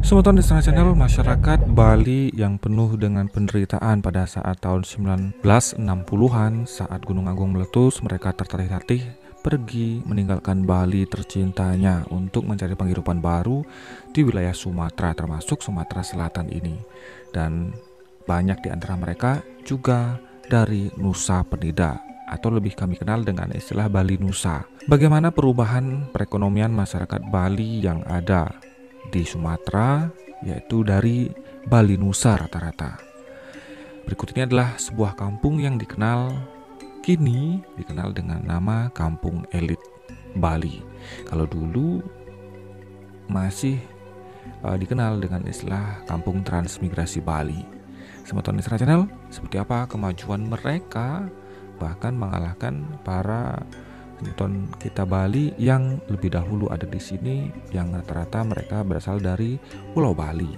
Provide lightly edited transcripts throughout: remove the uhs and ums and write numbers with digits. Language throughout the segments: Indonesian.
Semeton Destinasi Channel, masyarakat Bali yang penuh dengan penderitaan pada saat tahun 1960-an saat Gunung Agung meletus, mereka tertatih-tatih pergi meninggalkan Bali tercintanya untuk mencari penghidupan baru di wilayah Sumatera, termasuk Sumatera Selatan ini. Dan banyak di antara mereka juga dari Nusa Penida, atau lebih kami kenal dengan istilah Bali Nusa. Bagaimana perubahan perekonomian masyarakat Bali yang ada di Sumatera, yaitu dari Bali Nusa rata-rata. Berikut ini adalah sebuah kampung yang kini dikenal dengan nama Kampung Elit Bali. Kalau dulu masih dikenal dengan istilah Kampung Transmigrasi Bali. Semeton Destinasi Channel, seperti apa kemajuan mereka bahkan mengalahkan para Semeton kita Bali yang lebih dahulu ada di sini, yang rata-rata mereka berasal dari Pulau Bali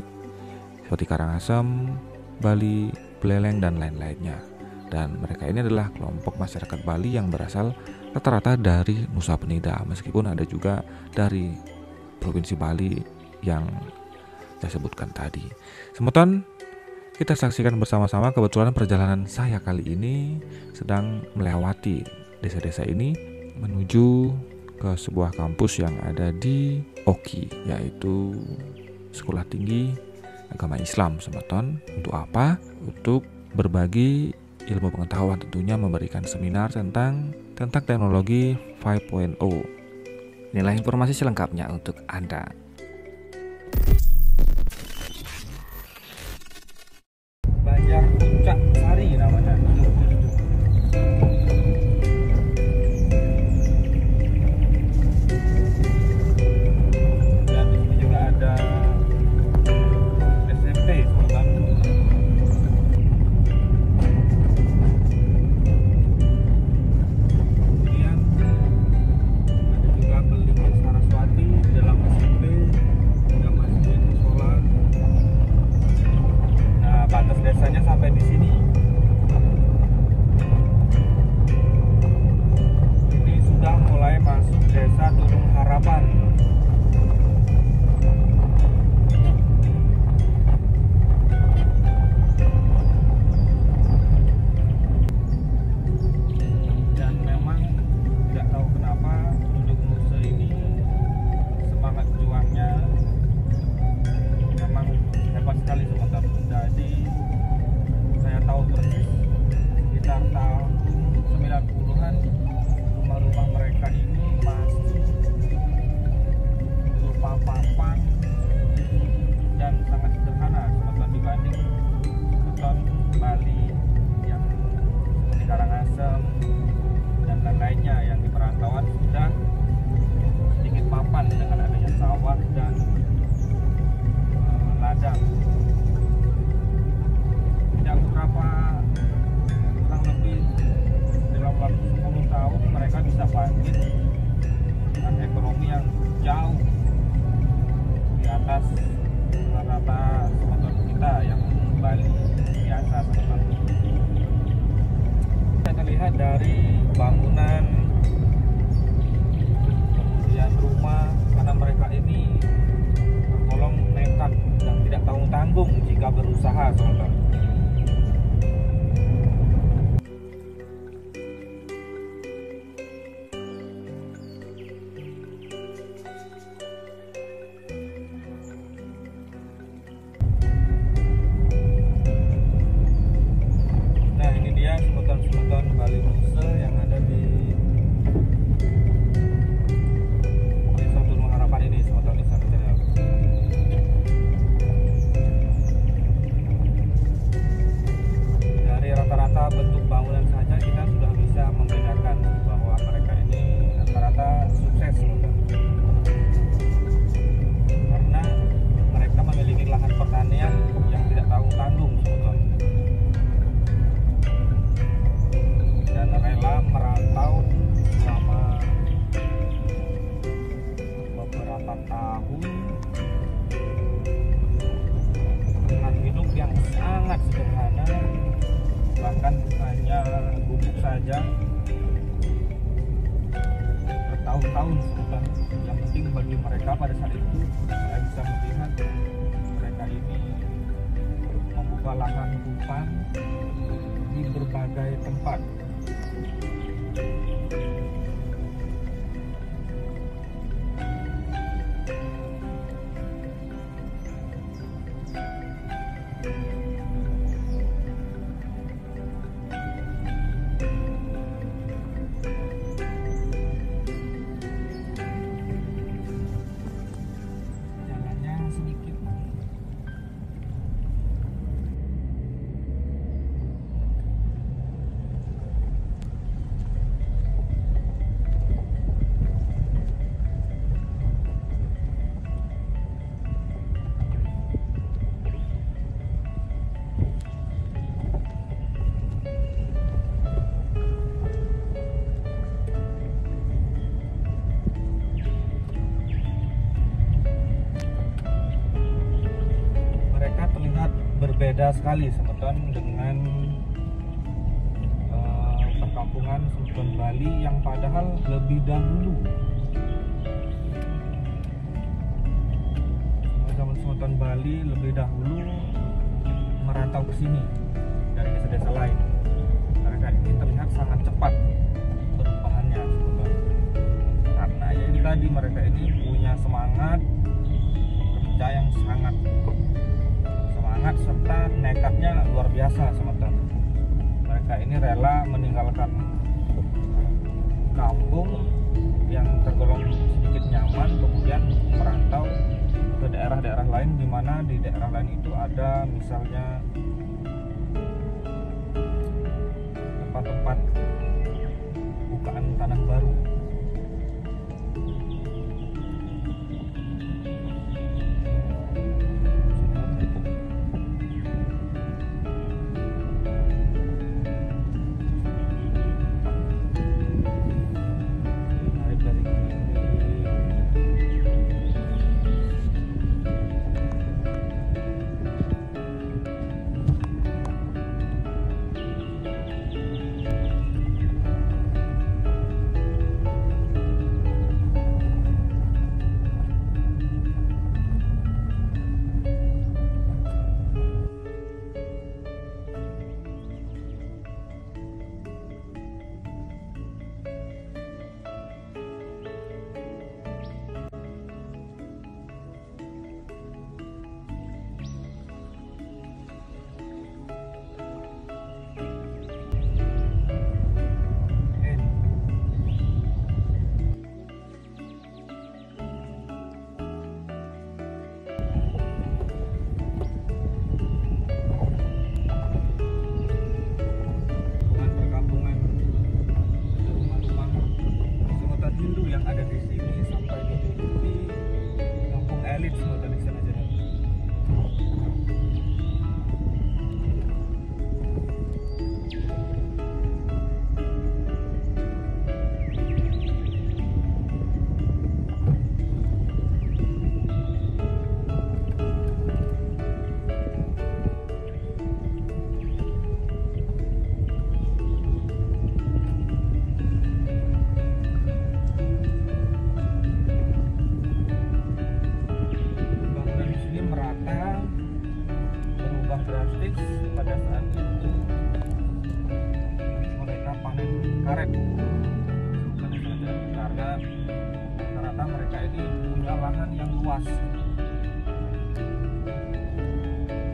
seperti Karangasem, Bali, Buleleng, dan lain-lainnya. Dan mereka ini adalah kelompok masyarakat Bali yang berasal rata-rata dari Nusa Penida, meskipun ada juga dari Provinsi Bali yang saya sebutkan tadi. Semeton, kita saksikan bersama-sama. Kebetulan perjalanan saya kali ini sedang melewati desa-desa ini menuju ke sebuah kampus yang ada di Oki, yaitu Sekolah Tinggi Agama Islam Semeton. Untuk apa? Untuk berbagi ilmu pengetahuan, tentunya memberikan seminar tentang teknologi 5.0. Inilah informasi selengkapnya untuk Anda. Banjar Puncak Sari namanya. Dan di sini juga ada SMP Sultan. Kemudian ada juga Pelingin Saraswati di dalam SMP, juga masjid musola. Nah, batas desanya sampai di sini. Ini sudah mulai masuk desa Tulung Harapan. Dan memang tidak tahu kenapa penduduk Nusa ini semangat juangnya memang hebat sekali sebentar. Jadi saya tahu persis sekitar tahun 90-an rumah-rumah mereka ini masih berupa papan dan sangat sederhana sebentar dibanding beton Bali yang seperti Karangasem dan lain-lainnya yang di perantauan sudah sedikit papan dengan adanya sawah dan ladang. Tidak beberapa, kurang lebih dalam waktu 10 tahun mereka bisa bangkit dengan ekonomi yang jauh di atas rata-rata semeton kita yang Bali biasa semeton. Bisa terlihat dari bangunan, kemudian rumah, karena mereka ini tergolong nekat dan tidak tanggung-tanggung jika berusaha semeton. Nah, ini dia semeton-semeton Bali Nusa yang ada di Desa Tulung Harapan ini, Semeton Destinasi Channel. Dari rata-rata bentuk bangunan saja kita sudah bisa membedakan bahwa mereka ini rata-rata sukses semeton. Karena mereka memiliki lahan pertanian yang tidak tanggung-tanggung semeton. Dan rela merantau selama beberapa tahun dengan hidup yang sangat sederhana, bahkan hanya bubuk saja bertahun-tahun sebentar. Yang penting bagi mereka pada saat itu saya bisa melihat berupa lahan hutan di berbagai tempat. Berbeda sekali Semeton dengan perkampungan Semeton Bali yang padahal lebih dahulu Semeton Bali lebih dahulu merantau ke sini dari desa-desa lain. Mereka ini terlihat sangat cepat perubahannya Semeton. Karena ya ini tadi, mereka ini punya semangat kerja yang sangat serta nekatnya luar biasa Semeton. Mereka ini rela meninggalkan kampung yang tergolong sedikit nyaman, kemudian merantau ke daerah-daerah lain, di mana di daerah lain itu ada misalnya tempat-tempat bukaan tanah baru. karet. Karena rata-rata mereka ini punya lahan yang luas.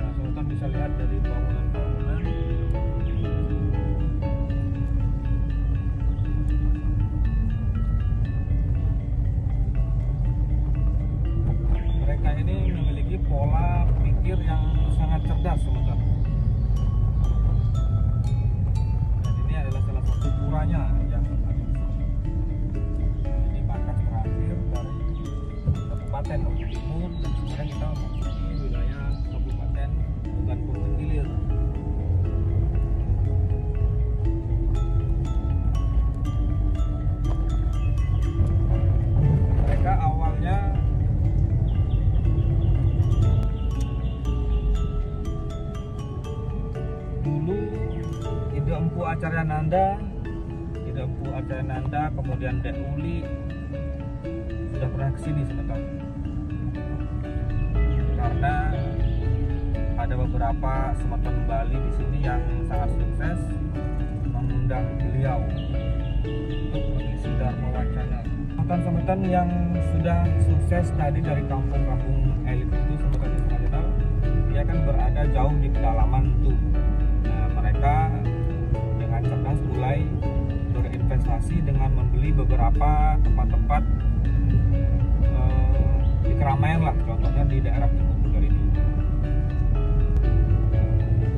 Nah, Sultan bisa lihat dari bangunan-bangunan. Mereka ini memiliki pola pikir yang sangat cerdas, Sultan. Yang ini batas terakhir dari Kabupaten Ojo Timur, dan sekarang kita memasuki wilayah Kabupaten Ogan Komering Ilir. Mereka awalnya dulu Ide Empu Acaryananda, kemudian Dek Uli sudah pernah kesini sebentar. Karena pada ada beberapa semeton Bali di sini yang sangat sukses mengundang beliau untuk mengisi Dharma Wacana. Semeton-semeton yang sudah sukses tadi dari kampung-kampung elit itu, semeton internasional, dia kan berada jauh di pedalaman tuh. Nah, mereka dengan cerdas mulai berinvestasi dengan membeli beberapa tempat-tempat di keramaian lah, contohnya di daerah Cibubur ini.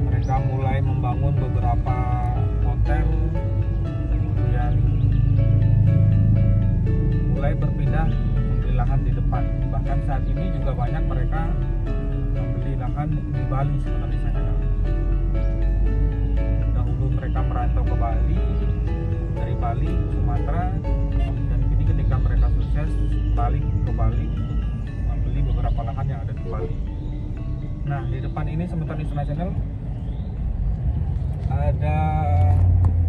Mereka mulai membangun beberapa hotel, kemudian mulai berpindah membeli lahan di depan. Bahkan saat ini juga banyak mereka membeli lahan di Bali sebenarnya sana. Dahulu mereka merantau ke Bali, dari Bali ke Sumatera, dan kini ketika mereka sukses balik ke Bali membeli beberapa lahan yang ada di Bali. Nah, di depan ini semeton internasional ada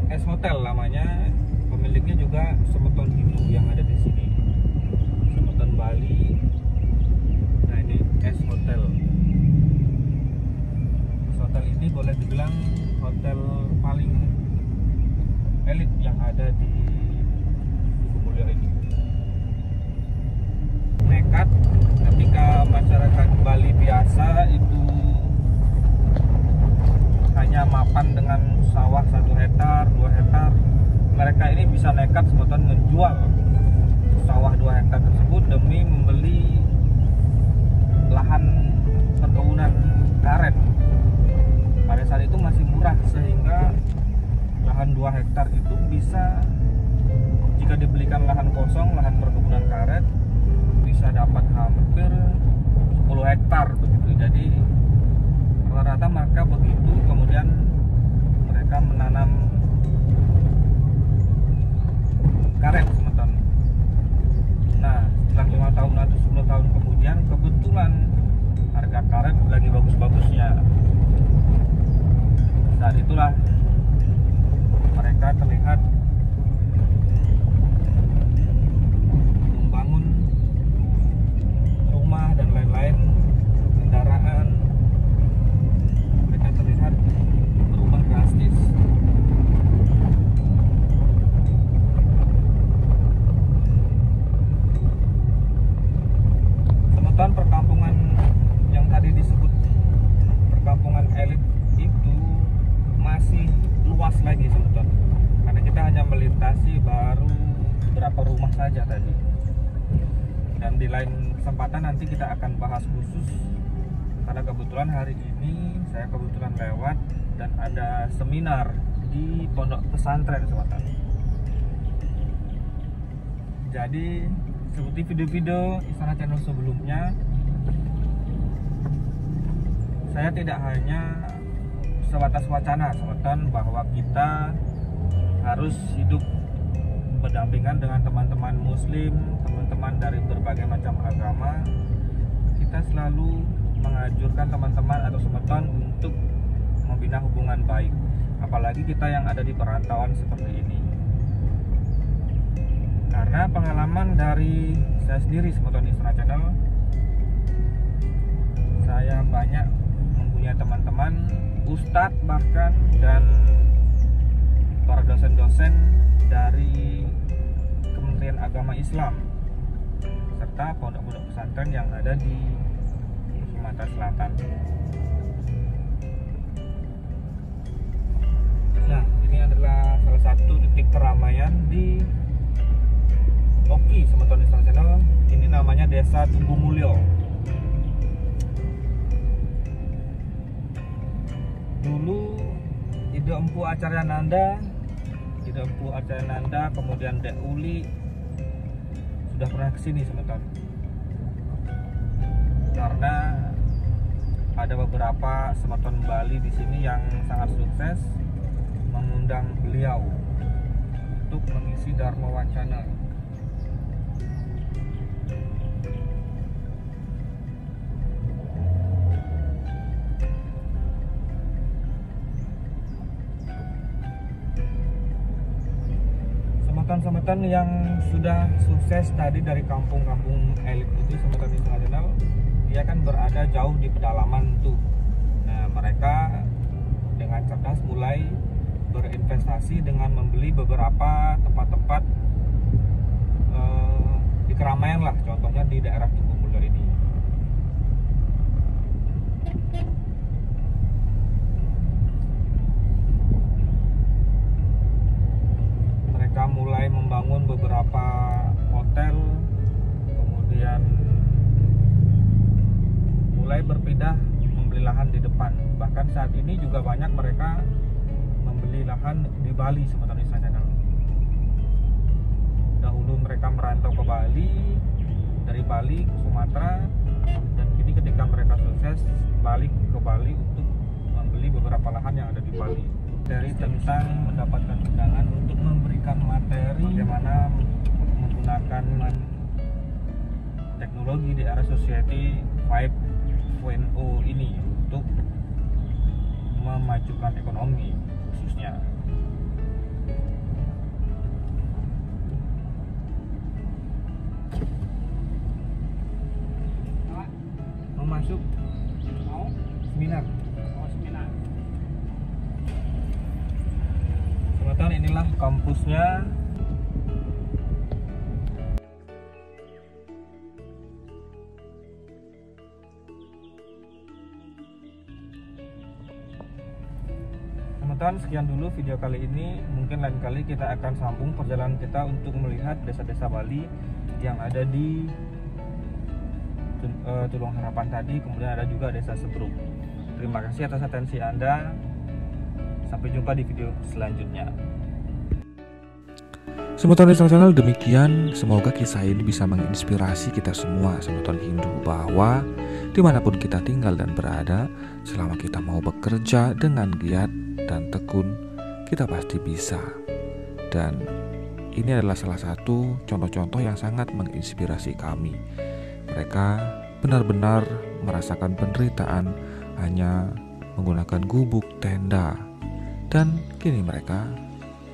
S Hotel namanya, pemiliknya juga semeton Hindu yang ada di sini, semeton Bali. Nah, ini S Hotel. S Hotel ini boleh dibilang hotel paling elit yang ada di Sukumulyo ini. Nekat ketika masyarakat Bali biasa itu hanya mapan dengan sawah 1 hektar, 2 hektar, mereka ini bisa nekat semeton menjual sawah 2 hektar tersebut demi membeli lahan perkebunan karet. Pada saat itu masih murah, sehingga lahan 2 hektar itu bisa, jika dibelikan lahan kosong, lahan perkebunan karet, bisa dapat hampir 10 hektar begitu. Jadi rata-rata mereka begitu, kemudian mereka menanam karet semeton. Nah, setelah 5 tahun atau 10 tahun kemudian, kebetulan harga karet lagi bagus-bagusnya. Saat itulah mereka terlihat membangun rumah dan lain-lain, kendaraan. Mereka terlihat berubah drastis. Semeton perkampungan yang tadi disebut perkampungan elit itu masih luas lagi semeton, karena kita hanya melintasi baru beberapa rumah saja tadi. Dan di lain kesempatan nanti kita akan bahas khusus, karena kebetulan hari ini saya kebetulan lewat dan ada seminar di pondok pesantren semeton. Jadi seperti video-video Istana Channel sebelumnya, saya tidak hanya sebatas wacana semeton bahwa kita harus hidup berdampingan dengan teman-teman muslim, teman-teman dari berbagai macam agama. Kita selalu menganjurkan teman-teman atau semeton untuk membina hubungan baik, apalagi kita yang ada di perantauan seperti ini. Karena pengalaman dari saya sendiri semeton Istana Channel, saya banyak mempunyai teman-teman ustadz bahkan dan para dosen-dosen dari Kementerian Agama Islam serta pondok-pondok pesantren yang ada di Sumatera Selatan. Nah, ini adalah salah satu titik keramaian di Oki, semeton Istana Channel. Ini namanya Desa Tugumulyo. Dulu Ide Empu Acaryananda, kemudian Dek Uli sudah pernah kesini semeton. Karena ada beberapa semeton Bali di sini yang sangat sukses mengundang beliau untuk mengisi Dharma Wacana. Semeton yang sudah sukses tadi dari kampung-kampung elit itu, semeton internasional, dia kan berada jauh di pedalaman tuh. Nah, mereka dengan cerdas mulai berinvestasi dengan membeli beberapa tempat-tempat di keramaian lah, contohnya di daerah Tugu Mulyo ini. Mereka mulai membangun beberapa hotel, kemudian mulai berpindah membeli lahan di depan. Bahkan saat ini juga banyak mereka membeli lahan di Bali, Sobat Indonesia Channel. Dahulu mereka merantau ke Bali, dari Bali ke Sumatera, dan kini ketika mereka sukses balik ke Bali untuk membeli beberapa lahan yang ada di Bali. Dari tentang mendapatkan undangan untuk memberikan materi bagaimana menggunakan teknologi di era Society 5.0 ini untuk memajukan ekonomi khususnya. Mau masuk? Mau? Seminar? Oh, seminar. Teman-teman, inilah kampusnya. Teman-teman, sekian dulu video kali ini. Mungkin lain kali kita akan sambung perjalanan kita untuk melihat desa-desa Bali yang ada di Tulung Harapan tadi, kemudian ada juga desa Seberuk. Terima kasih atas atensi Anda. Sampai jumpa di video selanjutnya. Sobat Indonesia Channel, demikian. Semoga kisah ini bisa menginspirasi kita semua, Sobat Hindu, bahwa dimanapun kita tinggal dan berada, selama kita mau bekerja dengan giat dan tekun, kita pasti bisa. Dan ini adalah salah satu contoh-contoh yang sangat menginspirasi kami. Mereka benar-benar merasakan penderitaan hanya menggunakan gubuk tenda, dan kini mereka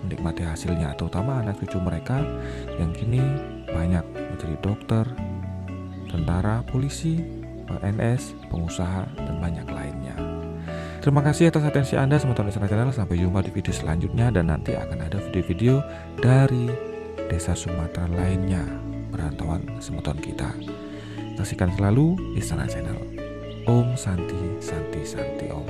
menikmati hasilnya, terutama anak cucu mereka yang kini banyak menjadi dokter, tentara, polisi, PNS, pengusaha, dan banyak lainnya. Terima kasih atas atensi Anda, Sobat Indonesia Channel. Sampai jumpa di video selanjutnya, dan nanti akan ada video-video dari desa Sumatera lainnya, perantauan semeton kita. Saksikan selalu Istana Channel. Om Santi Santi Santi Om.